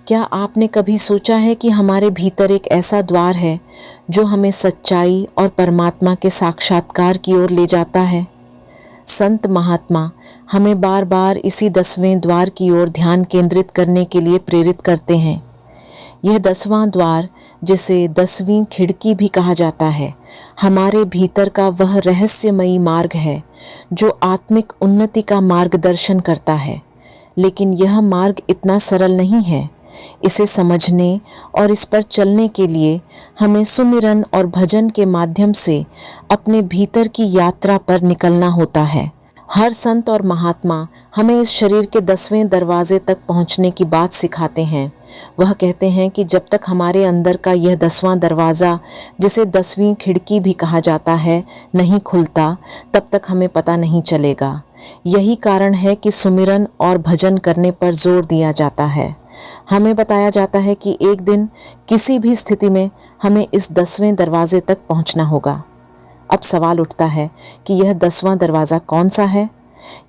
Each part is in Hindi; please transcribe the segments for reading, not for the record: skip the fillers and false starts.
क्या आपने कभी सोचा है कि हमारे भीतर एक ऐसा द्वार है जो हमें सच्चाई और परमात्मा के साक्षात्कार की ओर ले जाता है? संत महात्मा हमें बार बार इसी 10वें द्वार की ओर ध्यान केंद्रित करने के लिए प्रेरित करते हैं। यह 10वां द्वार, जिसे 10वीं खिड़की भी कहा जाता है, हमारे भीतर का वह रहस्यमयी मार्ग है जो आत्मिक उन्नति का मार्गदर्शन करता है। लेकिन यह मार्ग इतना सरल नहीं है। इसे समझने और इस पर चलने के लिए हमें सुमिरन और भजन के माध्यम से अपने भीतर की यात्रा पर निकलना होता है। हर संत और महात्मा हमें इस शरीर के 10वें दरवाजे तक पहुंचने की बात सिखाते हैं। वह कहते हैं कि जब तक हमारे अंदर का यह 10वां दरवाज़ा, जिसे 10वीं खिड़की भी कहा जाता है, नहीं खुलता, तब तक हमें पता नहीं चलेगा। यही कारण है कि सुमिरन और भजन करने पर जोर दिया जाता है। हमें बताया जाता है कि एक दिन किसी भी स्थिति में हमें इस 10वें दरवाजे तक पहुंचना होगा। अब सवाल उठता है कि यह 10वां दरवाज़ा कौन सा है?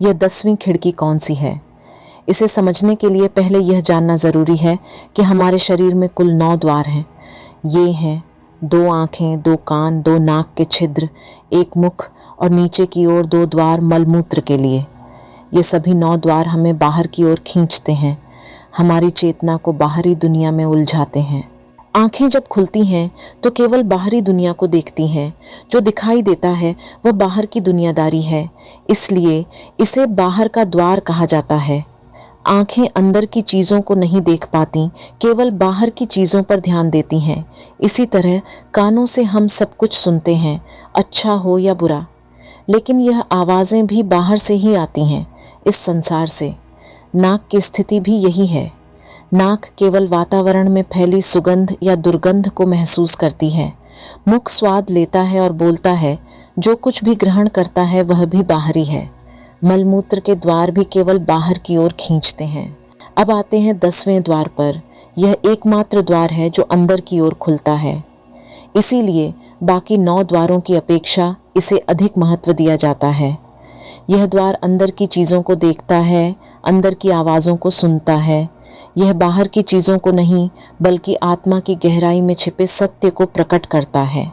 यह 10वीं खिड़की कौन सी है? इसे समझने के लिए पहले यह जानना ज़रूरी है कि हमारे शरीर में कुल 9 द्वार हैं। ये हैं 2 आँखें, 2 कान, 2 नाक के छिद्र, 1 मुख और नीचे की ओर 2 द्वार मलमूत्र के लिए। ये सभी 9 द्वार हमें बाहर की ओर खींचते हैं, हमारी चेतना को बाहरी दुनिया में उलझाते हैं। आँखें जब खुलती हैं तो केवल बाहरी दुनिया को देखती हैं। जो दिखाई देता है वह बाहर की दुनियादारी है, इसलिए इसे बाहर का द्वार कहा जाता है। आँखें अंदर की चीज़ों को नहीं देख पाती, केवल बाहर की चीज़ों पर ध्यान देती हैं। इसी तरह कानों से हम सब कुछ सुनते हैं, अच्छा हो या बुरा, लेकिन यह आवाज़ें भी बाहर से ही आती हैं, इस संसार से। नाक की स्थिति भी यही है। नाक केवल वातावरण में फैली सुगंध या दुर्गंध को महसूस करती है। मुख स्वाद लेता है और बोलता है। जो कुछ भी ग्रहण करता है वह भी बाहरी है। मलमूत्र के द्वार भी केवल बाहर की ओर खींचते हैं। अब आते हैं 10वें द्वार पर। यह एकमात्र द्वार है जो अंदर की ओर खुलता है, इसीलिए बाकी 9 द्वारों की अपेक्षा इसे अधिक महत्व दिया जाता है। यह द्वार अंदर की चीज़ों को देखता है, अंदर की आवाज़ों को सुनता है। यह बाहर की चीज़ों को नहीं, बल्कि आत्मा की गहराई में छिपे सत्य को प्रकट करता है।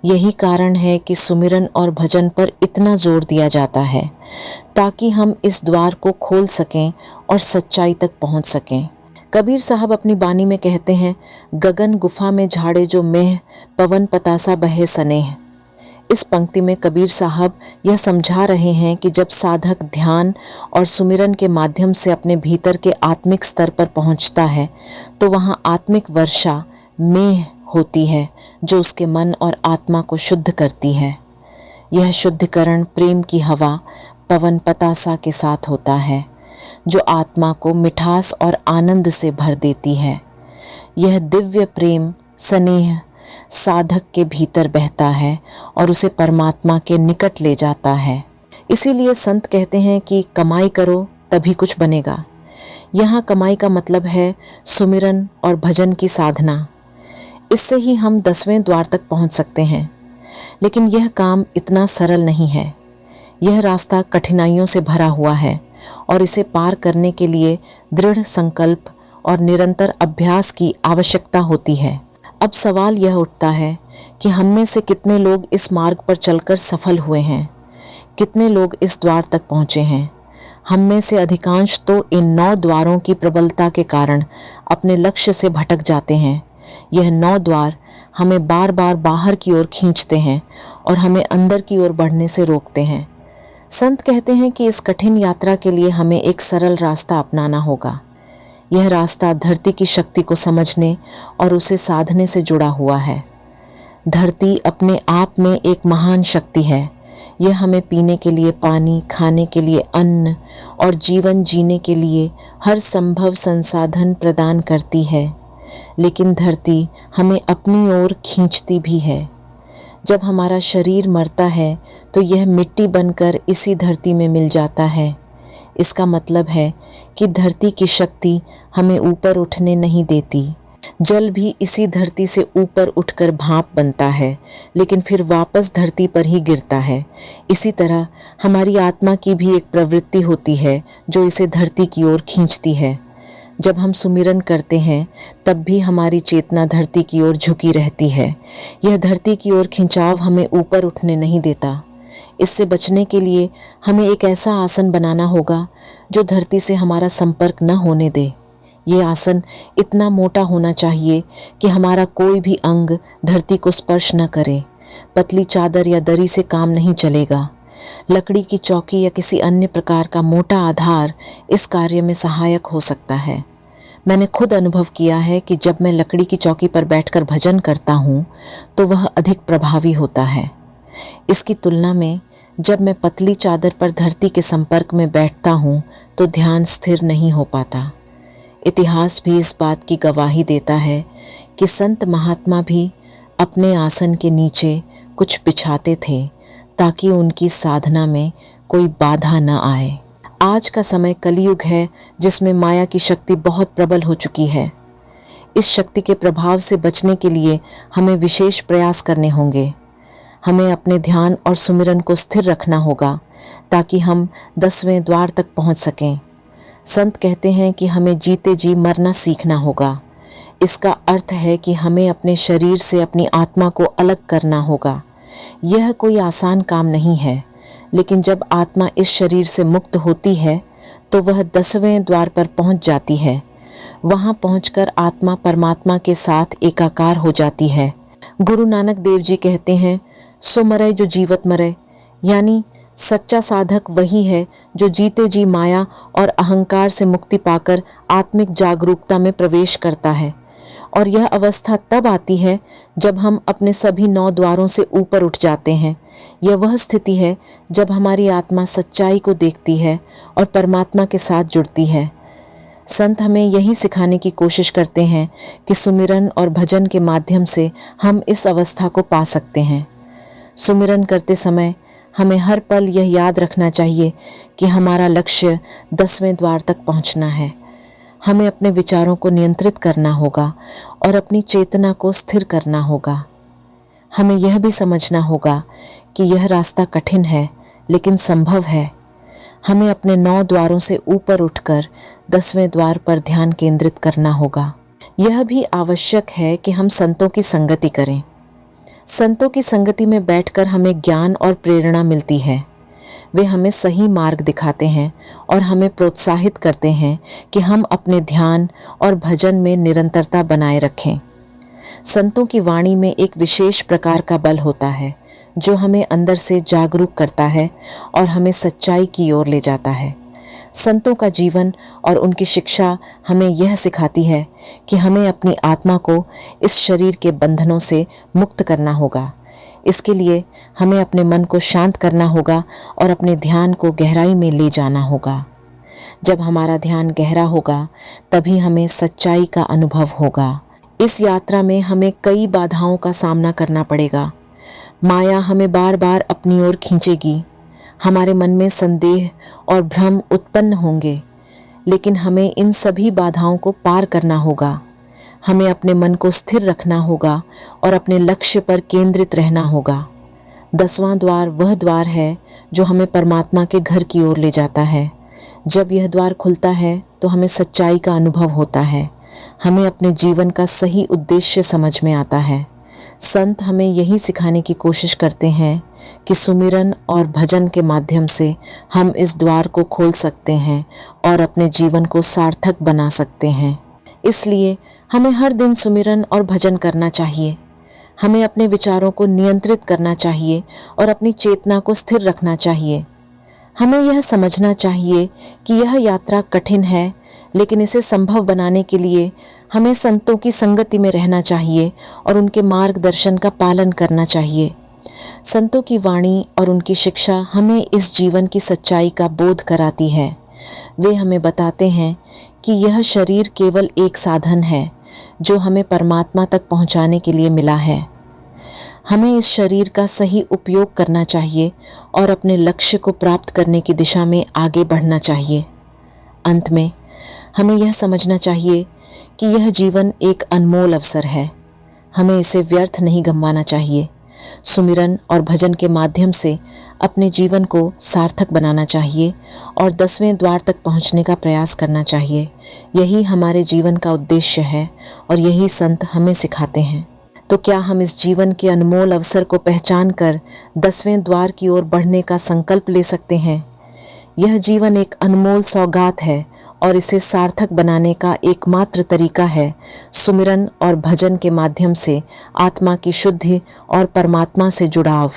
यही कारण है कि सुमिरन और भजन पर इतना जोर दिया जाता है, ताकि हम इस द्वार को खोल सकें और सच्चाई तक पहुंच सकें। कबीर साहब अपनी बानी में कहते हैं, गगन गुफा में झाड़े जो मेह, पवन पतासा बहे सनेह। इस पंक्ति में कबीर साहब यह समझा रहे हैं कि जब साधक ध्यान और सुमिरन के माध्यम से अपने भीतर के आत्मिक स्तर पर पहुंचता है, तो वहाँ आत्मिक वर्षा, मेह होती है जो उसके मन और आत्मा को शुद्ध करती है। यह शुद्धिकरण प्रेम की हवा, पवन पतासा के साथ होता है, जो आत्मा को मिठास और आनंद से भर देती है। यह दिव्य प्रेम, स्नेह साधक के भीतर बहता है और उसे परमात्मा के निकट ले जाता है। इसीलिए संत कहते हैं कि कमाई करो तभी कुछ बनेगा। यहाँ कमाई का मतलब है सुमिरन और भजन की साधना। इससे ही हम 10वें द्वार तक पहुँच सकते हैं। लेकिन यह काम इतना सरल नहीं है। यह रास्ता कठिनाइयों से भरा हुआ है और इसे पार करने के लिए दृढ़ संकल्प और निरंतर अभ्यास की आवश्यकता होती है। अब सवाल यह उठता है कि हम में से कितने लोग इस मार्ग पर चलकर सफल हुए हैं, कितने लोग इस द्वार तक पहुँचे हैं। हम में से अधिकांश तो इन 9 द्वारों की प्रबलता के कारण अपने लक्ष्य से भटक जाते हैं। यह 9 द्वार हमें बार बार बाहर की ओर खींचते हैं और हमें अंदर की ओर बढ़ने से रोकते हैं। संत कहते हैं कि इस कठिन यात्रा के लिए हमें एक सरल रास्ता अपनाना होगा। यह रास्ता धरती की शक्ति को समझने और उसे साधने से जुड़ा हुआ है। धरती अपने आप में एक महान शक्ति है। यह हमें पीने के लिए पानी, खाने के लिए अन्न और जीवन जीने के लिए हर संभव संसाधन प्रदान करती है। लेकिन धरती हमें अपनी ओर खींचती भी है। जब हमारा शरीर मरता है तो यह मिट्टी बनकर इसी धरती में मिल जाता है। इसका मतलब है कि धरती की शक्ति हमें ऊपर उठने नहीं देती। जल भी इसी धरती से ऊपर उठकर भाप बनता है, लेकिन फिर वापस धरती पर ही गिरता है। इसी तरह हमारी आत्मा की भी एक प्रवृत्ति होती है जो इसे धरती की ओर खींचती है। जब हम सुमिरन करते हैं तब भी हमारी चेतना धरती की ओर झुकी रहती है। यह धरती की ओर खिंचाव हमें ऊपर उठने नहीं देता। इससे बचने के लिए हमें एक ऐसा आसन बनाना होगा जो धरती से हमारा संपर्क न होने दे। ये आसन इतना मोटा होना चाहिए कि हमारा कोई भी अंग धरती को स्पर्श न करे। पतली चादर या दरी से काम नहीं चलेगा। लकड़ी की चौकी या किसी अन्य प्रकार का मोटा आधार इस कार्य में सहायक हो सकता है। मैंने खुद अनुभव किया है कि जब मैं लकड़ी की चौकी पर बैठकर भजन करता हूँ तो वह अधिक प्रभावी होता है। इसकी तुलना में जब मैं पतली चादर पर धरती के संपर्क में बैठता हूँ तो ध्यान स्थिर नहीं हो पाता। इतिहास भी इस बात की गवाही देता है कि संत महात्मा भी अपने आसन के नीचे कुछ बिछाते थे ताकि उनकी साधना में कोई बाधा न आए। आज का समय कलयुग है जिसमें माया की शक्ति बहुत प्रबल हो चुकी है। इस शक्ति के प्रभाव से बचने के लिए हमें विशेष प्रयास करने होंगे। हमें अपने ध्यान और सुमिरन को स्थिर रखना होगा ताकि हम 10वें द्वार तक पहुंच सकें। संत कहते हैं कि हमें जीते जी मरना सीखना होगा। इसका अर्थ है कि हमें अपने शरीर से अपनी आत्मा को अलग करना होगा। यह कोई आसान काम नहीं है, लेकिन जब आत्मा इस शरीर से मुक्त होती है तो वह 10वें द्वार पर पहुंच जाती है। वहां पहुंचकर आत्मा परमात्मा के साथ एकाकार हो जाती है। गुरु नानक देव जी कहते हैं, सो मरे जो जीवत मरे, यानी सच्चा साधक वही है जो जीते जी माया और अहंकार से मुक्ति पाकर आत्मिक जागरूकता में प्रवेश करता है। और यह अवस्था तब आती है जब हम अपने सभी 9 द्वारों से ऊपर उठ जाते हैं। यह वह स्थिति है जब हमारी आत्मा सच्चाई को देखती है और परमात्मा के साथ जुड़ती है। संत हमें यही सिखाने की कोशिश करते हैं कि सुमिरन और भजन के माध्यम से हम इस अवस्था को पा सकते हैं। सुमिरन करते समय हमें हर पल यह याद रखना चाहिए कि हमारा लक्ष्य 10वें द्वार तक पहुंचना है। हमें अपने विचारों को नियंत्रित करना होगा और अपनी चेतना को स्थिर करना होगा। हमें यह भी समझना होगा कि यह रास्ता कठिन है लेकिन संभव है। हमें अपने 9 द्वारों से ऊपर उठकर 10वें द्वार पर ध्यान केंद्रित करना होगा। यह भी आवश्यक है कि हम संतों की संगति करें। संतों की संगति में बैठकर हमें ज्ञान और प्रेरणा मिलती है। वे हमें सही मार्ग दिखाते हैं और हमें प्रोत्साहित करते हैं कि हम अपने ध्यान और भजन में निरंतरता बनाए रखें। संतों की वाणी में एक विशेष प्रकार का बल होता है जो हमें अंदर से जागरूक करता है और हमें सच्चाई की ओर ले जाता है। संतों का जीवन और उनकी शिक्षा हमें यह सिखाती है कि हमें अपनी आत्मा को इस शरीर के बंधनों से मुक्त करना होगा। इसके लिए हमें अपने मन को शांत करना होगा और अपने ध्यान को गहराई में ले जाना होगा। जब हमारा ध्यान गहरा होगा तभी हमें सच्चाई का अनुभव होगा। इस यात्रा में हमें कई बाधाओं का सामना करना पड़ेगा। माया हमें बार बार अपनी ओर खींचेगी। हमारे मन में संदेह और भ्रम उत्पन्न होंगे, लेकिन हमें इन सभी बाधाओं को पार करना होगा। हमें अपने मन को स्थिर रखना होगा और अपने लक्ष्य पर केंद्रित रहना होगा। 10वां द्वार वह द्वार है जो हमें परमात्मा के घर की ओर ले जाता है। जब यह द्वार खुलता है तो हमें सच्चाई का अनुभव होता है। हमें अपने जीवन का सही उद्देश्य समझ में आता है। संत हमें यही सिखाने की कोशिश करते हैं कि सुमिरन और भजन के माध्यम से हम इस द्वार को खोल सकते हैं और अपने जीवन को सार्थक बना सकते हैं। इसलिए हमें हर दिन सुमिरन और भजन करना चाहिए। हमें अपने विचारों को नियंत्रित करना चाहिए और अपनी चेतना को स्थिर रखना चाहिए। हमें यह समझना चाहिए कि यह यात्रा कठिन है, लेकिन इसे संभव बनाने के लिए हमें संतों की संगति में रहना चाहिए और उनके मार्गदर्शन का पालन करना चाहिए। संतों की वाणी और उनकी शिक्षा हमें इस जीवन की सच्चाई का बोध कराती है। वे हमें बताते हैं कि यह शरीर केवल एक साधन है जो हमें परमात्मा तक पहुंचाने के लिए मिला है। हमें इस शरीर का सही उपयोग करना चाहिए और अपने लक्ष्य को प्राप्त करने की दिशा में आगे बढ़ना चाहिए। अंत में हमें यह समझना चाहिए कि यह जीवन एक अनमोल अवसर है। हमें इसे व्यर्थ नहीं गंवाना चाहिए। सुमिरन और भजन के माध्यम से अपने जीवन को सार्थक बनाना चाहिए और 10वें द्वार तक पहुंचने का प्रयास करना चाहिए। यही हमारे जीवन का उद्देश्य है और यही संत हमें सिखाते हैं। तो क्या हम इस जीवन के अनमोल अवसर को पहचान कर 10वें द्वार की ओर बढ़ने का संकल्प ले सकते हैं? यह जीवन एक अनमोल सौगात है और इसे सार्थक बनाने का एकमात्र तरीका है सुमिरन और भजन के माध्यम से आत्मा की शुद्धि और परमात्मा से जुड़ाव।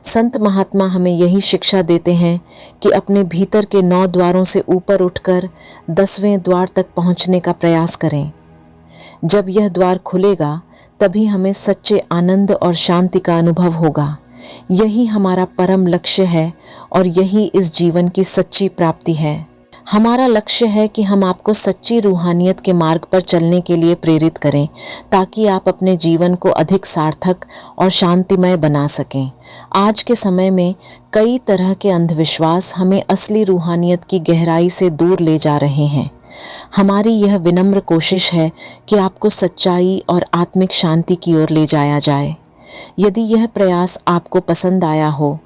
संत महात्मा हमें यही शिक्षा देते हैं कि अपने भीतर के 9 द्वारों से ऊपर उठकर 10वें द्वार तक पहुंचने का प्रयास करें। जब यह द्वार खुलेगा तभी हमें सच्चे आनंद और शांति का अनुभव होगा। यही हमारा परम लक्ष्य है और यही इस जीवन की सच्ची प्राप्ति है। हमारा लक्ष्य है कि हम आपको सच्ची रूहानियत के मार्ग पर चलने के लिए प्रेरित करें ताकि आप अपने जीवन को अधिक सार्थक और शांतिमय बना सकें। आज के समय में कई तरह के अंधविश्वास हमें असली रूहानियत की गहराई से दूर ले जा रहे हैं। हमारी यह विनम्र कोशिश है कि आपको सच्चाई और आत्मिक शांति की ओर ले जाया जाए। यदि यह प्रयास आपको पसंद आया हो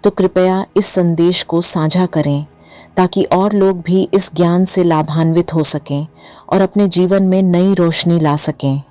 तो कृपया इस संदेश को साझा करें ताकि और लोग भी इस ज्ञान से लाभान्वित हो सकें और अपने जीवन में नई रोशनी ला सकें।